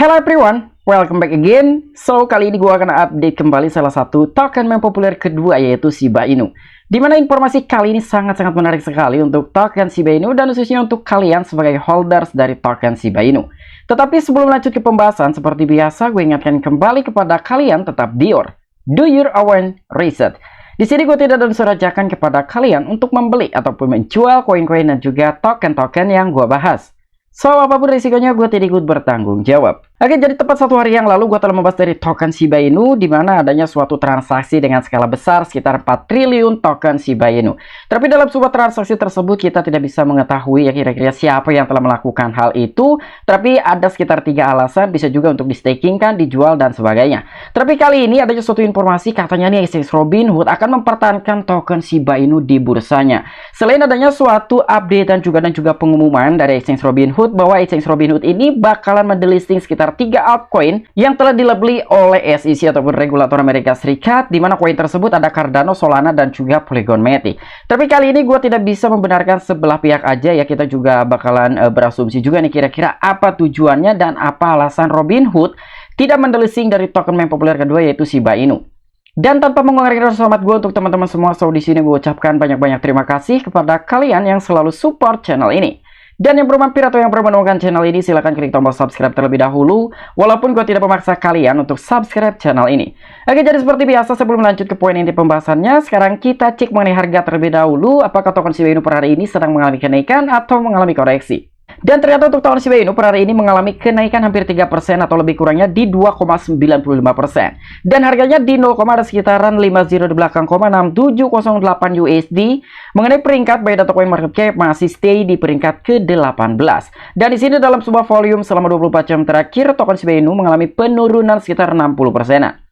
Hello everyone, welcome back again. So, kali ini gue akan update kembali salah satu token meme populer kedua, yaitu Shiba Inu. Dimana informasi kali ini sangat-sangat menarik sekali untuk token Shiba Inu dan khususnya untuk kalian sebagai holders dari token Shiba Inu. Tetapi sebelum lanjut ke pembahasan, seperti biasa gue ingatkan kembali kepada kalian tetap do your own research. Di sini gue tidak ada surajakan kepada kalian untuk membeli ataupun menjual koin-koin dan juga token-token yang gue bahas. So, apapun risikonya gue tidak ikut bertanggung jawab. Oke, jadi tepat 1 hari yang lalu gue telah membahas dari token Shiba Inu, di mana adanya suatu transaksi dengan skala besar sekitar 4 triliun token Shiba Inu. Tapi dalam sebuah transaksi tersebut kita tidak bisa mengetahui ya kira-kira siapa yang telah melakukan hal itu. Tapi ada sekitar 3 alasan, bisa juga untuk di-stakingkan, dijual, dan sebagainya. Tapi kali ini adanya suatu informasi katanya nih exchange Robinhood akan mempertahankan token Shiba Inu di bursanya. Selain adanya suatu update dan juga pengumuman dari exchange Robinhood bahwa exchange Robinhood ini bakalan mendelisting sekitar 3 altcoin yang telah dilabeli oleh SEC ataupun regulator Amerika Serikat, di mana koin tersebut ada Cardano, Solana, dan juga Polygon Matic. Tapi kali ini gue tidak bisa membenarkan sebelah pihak aja ya, kita juga bakalan berasumsi juga nih kira-kira apa tujuannya dan apa alasan Robinhood tidak mendelisting dari token meme populer kedua, yaitu Shiba Inu. Dan tanpa mengurangi rasa hormat gue untuk teman-teman semua, so di sini gue ucapkan banyak-banyak terima kasih kepada kalian yang selalu support channel ini. Dan yang baru mampir atau yang baru menemukan channel ini, silahkan klik tombol subscribe terlebih dahulu, walaupun gue tidak memaksa kalian untuk subscribe channel ini. Oke, jadi seperti biasa sebelum lanjut ke poin inti pembahasannya, sekarang kita cek mengenai harga terlebih dahulu, apakah token Shiba Inu per hari ini sedang mengalami kenaikan atau mengalami koreksi. Dan ternyata untuk token Shiba Inu per hari ini mengalami kenaikan hampir 3% atau lebih kurangnya di 2,95%. Dan harganya di 0, ada sekitaran 50 di belakang, 6708 USD. Mengenai peringkat by data coin market cap masih stay di peringkat ke-18. Dan di sini dalam sebuah volume selama 24 jam terakhir token Shiba Inu mengalami penurunan sekitar 60%.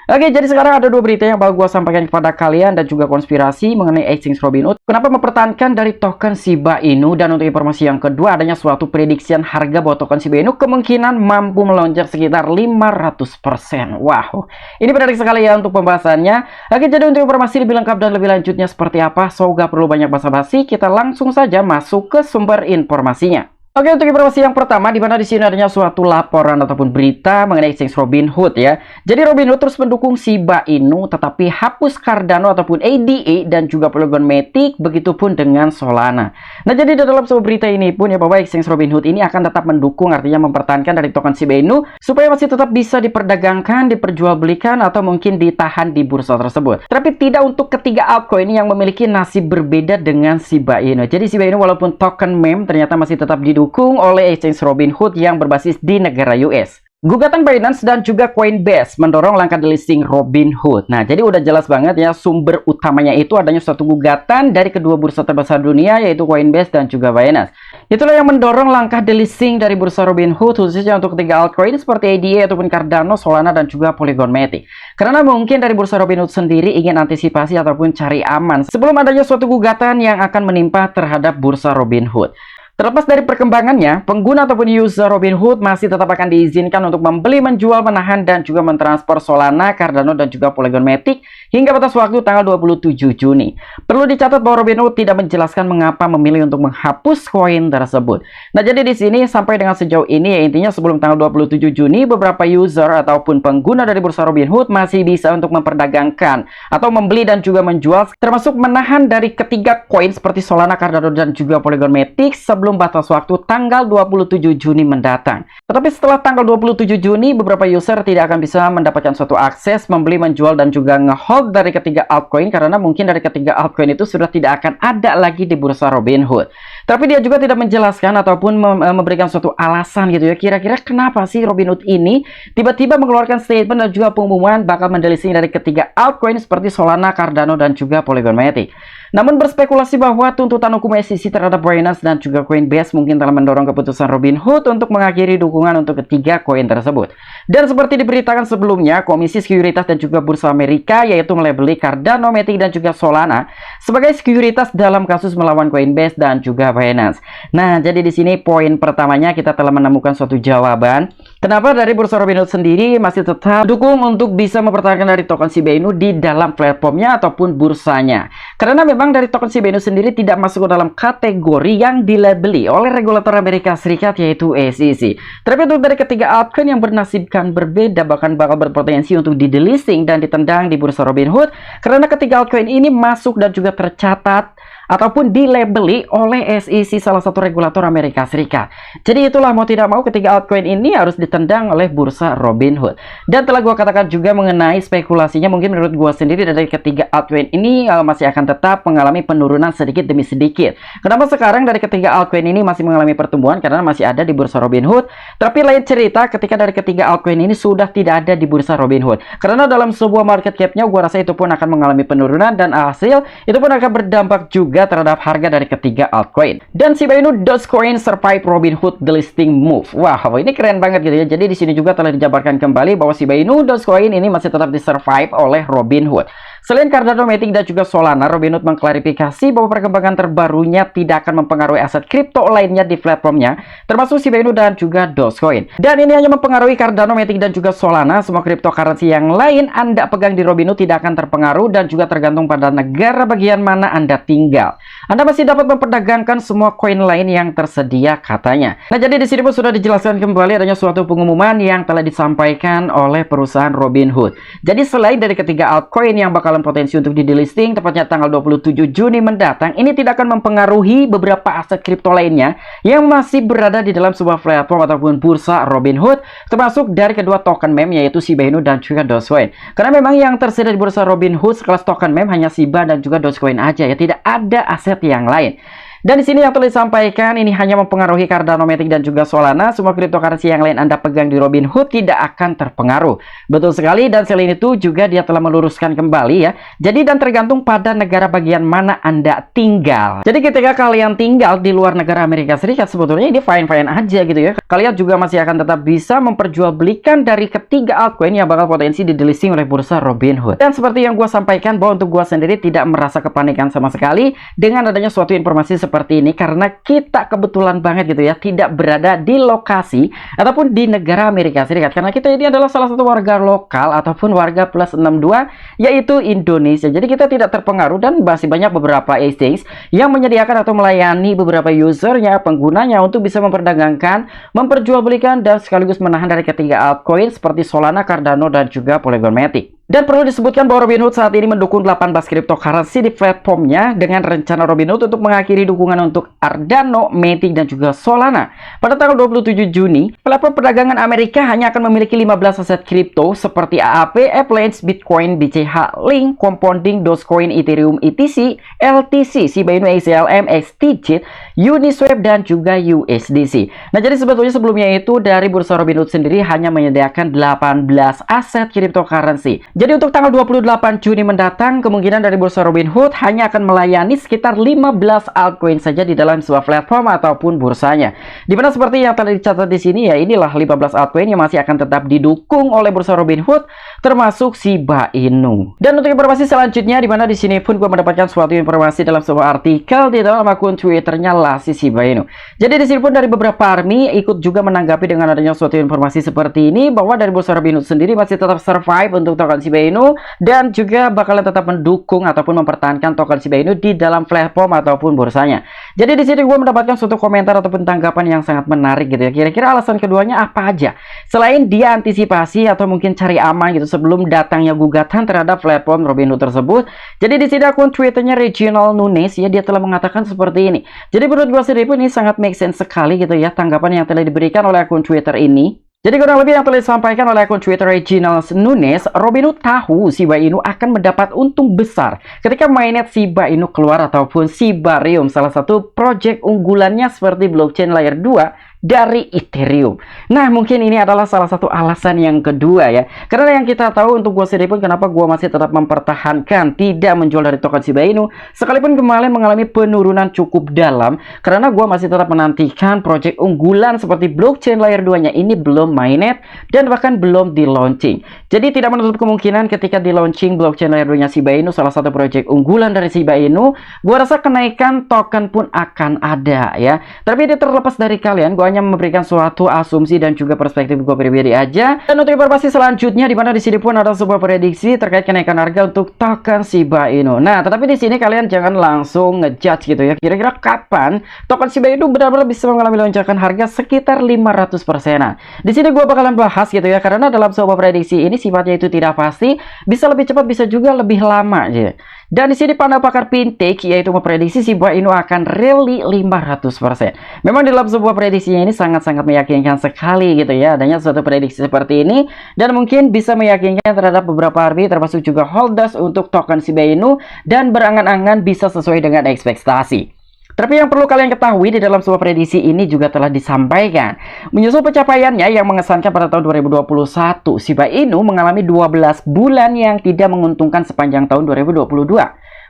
Oke, jadi sekarang ada 2 berita yang bakal gue sampaikan kepada kalian dan juga konspirasi mengenai exchange Robinhood. Kenapa mempertahankan dari token Shiba Inu, dan untuk informasi yang kedua adanya suatu prediksian harga buat token Shiba Inu kemungkinan mampu melonjak sekitar 500%. Wow, ini menarik sekali ya untuk pembahasannya. Oke, jadi untuk informasi lebih lengkap dan lebih lanjutnya seperti apa, so gak perlu banyak basa-basi, kita langsung saja masuk ke sumber informasinya. Oke, untuk informasi yang pertama, di mana di sini adanya suatu laporan ataupun berita mengenai exchange Robinhood ya. Jadi Robinhood terus mendukung Shiba Inu, tetapi hapus Cardano ataupun ADA dan juga Polygon Matic, begitupun dengan Solana. Nah, jadi dalam sebuah berita ini pun ya bahwa exchange Robinhood ini akan tetap mendukung, artinya mempertahankan dari token Shiba Inu supaya masih tetap bisa diperdagangkan, diperjualbelikan atau mungkin ditahan di bursa tersebut. Tapi tidak untuk ketiga altcoin yang memiliki nasib berbeda dengan Shiba Inu. Jadi Shiba Inu walaupun token meme ternyata masih tetap didukung oleh exchange Robinhood yang berbasis di negara US. Gugatan Binance dan juga Coinbase mendorong langkah delisting Robinhood. Nah, jadi udah jelas banget ya sumber utamanya itu adanya suatu gugatan dari kedua bursa terbesar dunia, yaitu Coinbase dan juga Binance. Itulah yang mendorong langkah delisting dari bursa Robinhood khususnya untuk 3 altcoin seperti ADA ataupun Cardano, Solana, dan juga Polygon Matic. Karena mungkin dari bursa Robinhood sendiri ingin antisipasi ataupun cari aman sebelum adanya suatu gugatan yang akan menimpa terhadap bursa Robinhood. Terlepas dari perkembangannya, pengguna ataupun user Robinhood masih tetap akan diizinkan untuk membeli, menjual, menahan, dan juga mentransfer Solana, Cardano, dan juga Polygon Matic hingga batas waktu tanggal 27 Juni. Perlu dicatat bahwa Robinhood tidak menjelaskan mengapa memilih untuk menghapus koin tersebut. Nah, jadi di sini sampai dengan sejauh ini ya intinya sebelum tanggal 27 Juni beberapa user ataupun pengguna dari bursa Robinhood masih bisa untuk memperdagangkan atau membeli dan juga menjual, termasuk menahan dari ketiga koin seperti Solana, Cardano, dan juga Polygon Matic sebelum batas waktu tanggal 27 Juni mendatang. Tetapi setelah tanggal 27 Juni, beberapa user tidak akan bisa mendapatkan suatu akses membeli, menjual, dan juga ngehold dari ketiga altcoin karena mungkin dari ketiga altcoin itu sudah tidak akan ada lagi di bursa Robinhood. Tapi dia juga tidak menjelaskan ataupun memberikan suatu alasan gitu ya. Kira-kira kenapa sih Robinhood ini tiba-tiba mengeluarkan statement dan juga pengumuman bakal mendelisting dari ketiga altcoin seperti Solana, Cardano, dan juga Polygon Matic. Namun berspekulasi bahwa tuntutan hukum SEC terhadap Binance dan juga Coinbase mungkin telah mendorong keputusan Robinhood untuk mengakhiri dukungan untuk ketiga koin tersebut. Dan seperti diberitakan sebelumnya, Komisi Sekuritas dan juga Bursa Amerika yaitu melabeli Cardano, Matic, dan juga Solana sebagai sekuritas dalam kasus melawan Coinbase dan juga Binance. Nah, jadi di sini poin pertamanya kita telah menemukan suatu jawaban kenapa dari bursa Robinhood sendiri masih tetap dukung untuk bisa mempertahankan dari token Shiba Inu di dalam platformnya ataupun bursanya. Karena memang dari token Shiba Inu sendiri tidak masuk ke dalam kategori yang dilabeli oleh regulator Amerika Serikat yaitu SEC. Tapi untuk dari ketiga altcoin yang bernasibkan berbeda bahkan bakal berpotensi untuk di-delisting dan ditendang di bursa Robinhood karena ketiga altcoin ini masuk dan juga tercatat ataupun dilabeli oleh SEC, salah satu regulator Amerika Serikat. Jadi itulah mau tidak mau ketiga altcoin ini harus ditendang oleh bursa Robinhood. Dan telah gua katakan juga mengenai spekulasinya, mungkin menurut gua sendiri dari ketiga altcoin ini masih akan tetap mengalami penurunan sedikit demi sedikit. Kenapa sekarang dari ketiga altcoin ini masih mengalami pertumbuhan? Karena masih ada di bursa Robinhood. Tapi lain cerita ketika dari ketiga altcoin ini sudah tidak ada di bursa Robinhood. Karena dalam sebuah market cap-nya gua rasa itu pun akan mengalami penurunan dan hasil itu pun akan berdampak juga terhadap harga dari ketiga altcoin. Dan Shiba Inu Dogecoin survive Robinhood delisting move. Wow, ini keren banget gitu ya. Jadi di sini juga telah dijabarkan kembali bahwa Shiba Inu Dogecoin ini masih tetap disurvive oleh Robinhood. Selain Cardano, Matic, dan juga Solana, Robinhood mengklarifikasi bahwa perkembangan terbarunya tidak akan mempengaruhi aset kripto lainnya di platformnya, termasuk Shiba Inu dan juga Dogecoin. Dan ini hanya mempengaruhi Cardano, Matic, dan juga Solana. Semua cryptocurrency yang lain Anda pegang di Robinhood tidak akan terpengaruh dan juga tergantung pada negara bagian mana Anda tinggal. Anda masih dapat memperdagangkan semua koin lain yang tersedia katanya. Nah, jadi di sini pun sudah dijelaskan kembali adanya suatu pengumuman yang telah disampaikan oleh perusahaan Robinhood. Jadi selain dari ketiga altcoin yang bakalan potensi untuk di-delisting tepatnya tanggal 27 Juni mendatang, ini tidak akan mempengaruhi beberapa aset kripto lainnya yang masih berada di dalam sebuah platform ataupun bursa Robinhood, termasuk dari kedua token meme yaitu Shiba Inu dan juga Dogecoin. Karena memang yang tersedia di bursa Robinhood sekelas token meme hanya Shiba dan juga Dogecoin aja ya, tidak ada aset yang lain. Dan di sini yang telah disampaikan ini hanya mempengaruhi Cardano, Matic, dan juga Solana. Semua cryptocurrency yang lain Anda pegang di Robinhood tidak akan terpengaruh. Betul sekali, dan selain itu juga dia telah meluruskan kembali ya. Jadi dan tergantung pada negara bagian mana Anda tinggal. Jadi ketika kalian tinggal di luar negara Amerika Serikat, sebetulnya ini fine-fine aja gitu ya. Kalian juga masih akan tetap bisa memperjualbelikan dari ketiga altcoin yang bakal potensi di-delisting oleh bursa Robinhood. Dan seperti yang gue sampaikan bahwa untuk gue sendiri tidak merasa kepanikan sama sekali dengan adanya suatu informasi seperti ini karena kita kebetulan banget gitu ya tidak berada di lokasi ataupun di negara Amerika Serikat karena kita ini adalah salah satu warga lokal ataupun warga plus 62 yaitu Indonesia. Jadi kita tidak terpengaruh dan masih banyak beberapa exchange yang menyediakan atau melayani beberapa usernya, penggunanya untuk bisa memperdagangkan, memperjualbelikan dan sekaligus menahan dari ketiga altcoin seperti Solana, Cardano, dan juga Polygon Matic. Dan perlu disebutkan bahwa Robinhood saat ini mendukung 18 cryptocurrency di platformnya dengan rencana Robinhood untuk mengakhiri dukungan untuk Cardano, Matic, dan juga Solana. Pada tanggal 27 Juni, platform perdagangan Amerika hanya akan memiliki 15 aset kripto seperti AAP, Avalanche, Bitcoin, BCH, Link, Compounding, Dogecoin, Ethereum, ETC, LTC, Shiba Inu, XLM, XTC, Uniswap, dan juga USDC. Nah, jadi sebetulnya sebelumnya itu dari bursa Robinhood sendiri hanya menyediakan 18 aset cryptocurrency. Jadi untuk tanggal 28 Juni mendatang, kemungkinan dari bursa Robinhood hanya akan melayani sekitar 15 altcoin saja di dalam sebuah platform ataupun bursanya. Dimana seperti yang telah dicatat di sini ya, inilah 15 altcoin yang masih akan tetap didukung oleh bursa Robinhood, termasuk Shiba Inu. Dan untuk informasi selanjutnya, dimana di sini pun gue mendapatkan suatu informasi dalam sebuah artikel di dalam akun Twitternya Lassi Shiba Inu. Jadi di sini pun dari beberapa army ikut juga menanggapi dengan adanya suatu informasi seperti ini bahwa dari bursa Robinhood sendiri masih tetap survive untuk token Shiba Inu dan juga bakalan tetap mendukung ataupun mempertahankan token Shiba Inu di dalam platform ataupun bursanya. Jadi di sini gue mendapatkan suatu komentar ataupun tanggapan yang sangat menarik gitu ya. Kira-kira alasan keduanya apa aja? Selain dia antisipasi atau mungkin cari aman gitu sebelum datangnya gugatan terhadap platform Robinhood tersebut. Jadi di sini akun Twitternya Regional Nunes ya, dia telah mengatakan seperti ini. Jadi menurut gue sendiri pun ini sangat make sense sekali gitu ya tanggapan yang telah diberikan oleh akun Twitter ini. Jadi kurang lebih yang telah disampaikan oleh akun Twitter Reginald Nunes, Robinhood tahu Shiba Inu akan mendapat untung besar ketika mainnet Shiba Inu keluar ataupun Shibarium, salah satu project unggulannya seperti blockchain layer 2 dari Ethereum. Nah, mungkin ini adalah salah satu alasan yang kedua ya. Karena yang kita tahu untuk gue sendiri pun kenapa gue masih tetap mempertahankan tidak menjual dari token Shiba Inu sekalipun kemarin mengalami penurunan cukup dalam, karena gue masih tetap menantikan project unggulan seperti blockchain layer 2-nya ini belum mainnet dan bahkan belum di launching. Jadi tidak menutup kemungkinan ketika di launching blockchain layer 2-nya Shiba Inu, salah satu project unggulan dari Shiba Inu, gue rasa kenaikan token pun akan ada ya. Tapi ini terlepas dari kalian, gue hanya memberikan suatu asumsi dan juga perspektif gue pribadi aja. Dan untuk informasi selanjutnya, di mana di sini pun ada sebuah prediksi terkait kenaikan harga untuk token Shiba Inu. Nah, tetapi di sini kalian jangan langsung ngejudge gitu ya. Kira-kira kapan token Shiba Inu benar-benar bisa mengalami lonjakan harga sekitar 500%-an. Di sini gue bakalan bahas gitu ya, karena dalam sebuah prediksi ini sifatnya itu tidak pasti, bisa lebih cepat, bisa juga lebih lama aja. Dan di sini para pakar fintech yaitu memprediksi Shiba Inu akan rally 500%. Memang dalam sebuah prediksinya ini sangat-sangat meyakinkan sekali gitu ya, adanya suatu prediksi seperti ini, dan mungkin bisa meyakinkan terhadap beberapa army termasuk juga holders untuk token Shiba Inu, dan berangan-angan bisa sesuai dengan ekspektasi. Tapi yang perlu kalian ketahui di dalam sebuah prediksi ini juga telah disampaikan. Menyusul pencapaiannya yang mengesankan pada tahun 2021, Shiba Inu mengalami 12 bulan yang tidak menguntungkan sepanjang tahun 2022.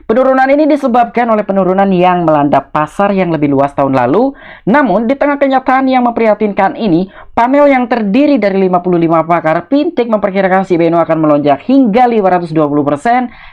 Penurunan ini disebabkan oleh penurunan yang melanda pasar yang lebih luas tahun lalu. Namun, di tengah kenyataan yang memprihatinkan ini, panel yang terdiri dari 55 pakar fintech memperkirakan Shiba Inu akan melonjak hingga 520%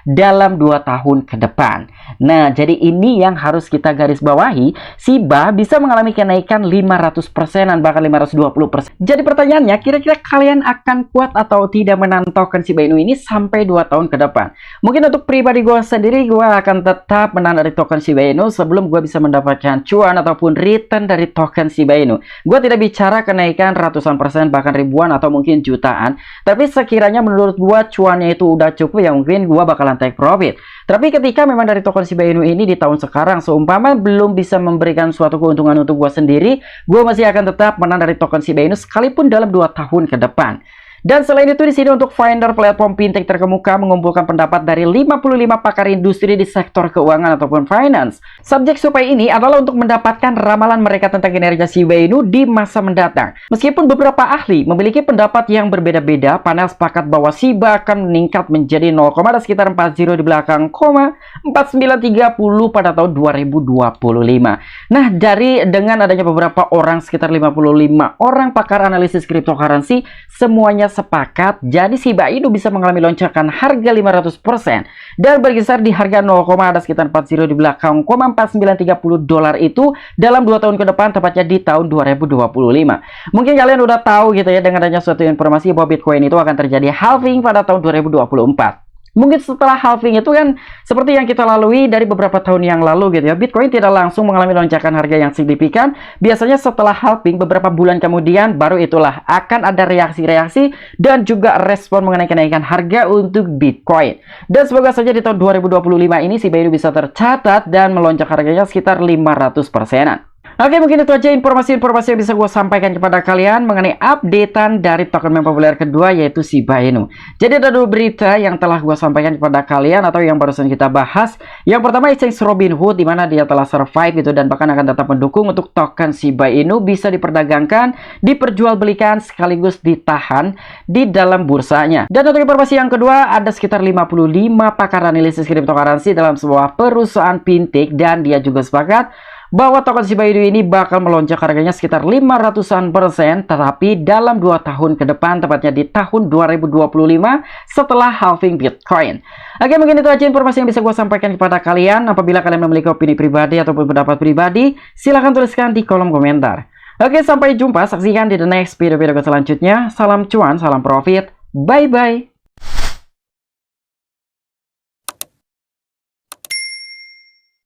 dalam 2 tahun ke depan. Nah, jadi ini yang harus kita garis bawahi. Shiba bisa mengalami kenaikan 500%-an, bahkan 520%. Jadi pertanyaannya, kira-kira kalian akan kuat atau tidak menantaukan Shiba Inu ini sampai 2 tahun ke depan? Mungkin untuk pribadi gue sendiri, gue akan tetap menang dari token Shiba Inu sebelum gue bisa mendapatkan cuan ataupun return dari token Shiba Inu. Gue tidak bicara kenaikan ratusan persen, bahkan ribuan atau mungkin jutaan. Tapi sekiranya menurut gue cuannya itu udah cukup, ya mungkin gue bakalan take profit. Tapi ketika memang dari token Shiba Inu ini di tahun sekarang seumpama belum bisa memberikan suatu keuntungan untuk gue sendiri, gue masih akan tetap menang dari token Shiba Inu sekalipun dalam 2 tahun ke depan. Dan selain itu di sini untuk Finder, platform fintech terkemuka, mengumpulkan pendapat dari 55 pakar industri di sektor keuangan ataupun finance. Subjek survei ini adalah untuk mendapatkan ramalan mereka tentang kinerja Shiba Inu di masa mendatang. Meskipun beberapa ahli memiliki pendapat yang berbeda-beda, panel sepakat bahwa Shiba akan meningkat menjadi 0, ada sekitar 40 di belakang, 4930 pada tahun 2025. Nah, dengan adanya beberapa orang, sekitar 55 orang pakar analisis cryptocurrency, semuanya sepakat jadi Shiba Inu bisa mengalami lonjakan harga 500% dan berkisar di harga 0, ada sekitar 40 di belakang, 4930 dolar itu dalam 2 tahun ke depan, tepatnya di tahun 2025. Mungkin kalian udah tahu gitu ya, dengan adanya suatu informasi bahwa Bitcoin itu akan terjadi halving pada tahun 2024. Mungkin setelah halving itu kan seperti yang kita lalui dari beberapa tahun yang lalu gitu ya, Bitcoin tidak langsung mengalami lonjakan harga yang signifikan. Biasanya setelah halving beberapa bulan kemudian baru itulah akan ada reaksi-reaksi dan juga respon mengenai kenaikan harga untuk Bitcoin. Dan semoga saja di tahun 2025 ini Shiba Inu bisa tercatat dan melonjak harganya sekitar 500%-an. Oke, mungkin itu aja informasi-informasi yang bisa gue sampaikan kepada kalian mengenai updatean dari token meme populer kedua, yaitu Shiba Inu. Jadi ada 2 berita yang telah gue sampaikan kepada kalian atau yang barusan kita bahas. Yang pertama, exchange Robinhood, di mana dia telah survive itu dan bahkan akan tetap mendukung untuk token Shiba Inu bisa diperdagangkan, diperjualbelikan sekaligus ditahan di dalam bursanya. Dan untuk informasi yang kedua, ada sekitar 55 pakar analisis cryptocurrency dalam sebuah perusahaan fintech dan dia juga sepakat bahwa token Shiba Inu ini bakal melonjak harganya sekitar 500%, tetapi dalam 2 tahun ke depan, tepatnya di tahun 2025 setelah halving Bitcoin. Oke, mungkin itu aja informasi yang bisa gue sampaikan kepada kalian. Apabila kalian memiliki opini pribadi ataupun pendapat pribadi, silahkan tuliskan di kolom komentar. Oke, sampai jumpa, saksikan di the next video-video selanjutnya. Salam cuan, salam profit, bye-bye.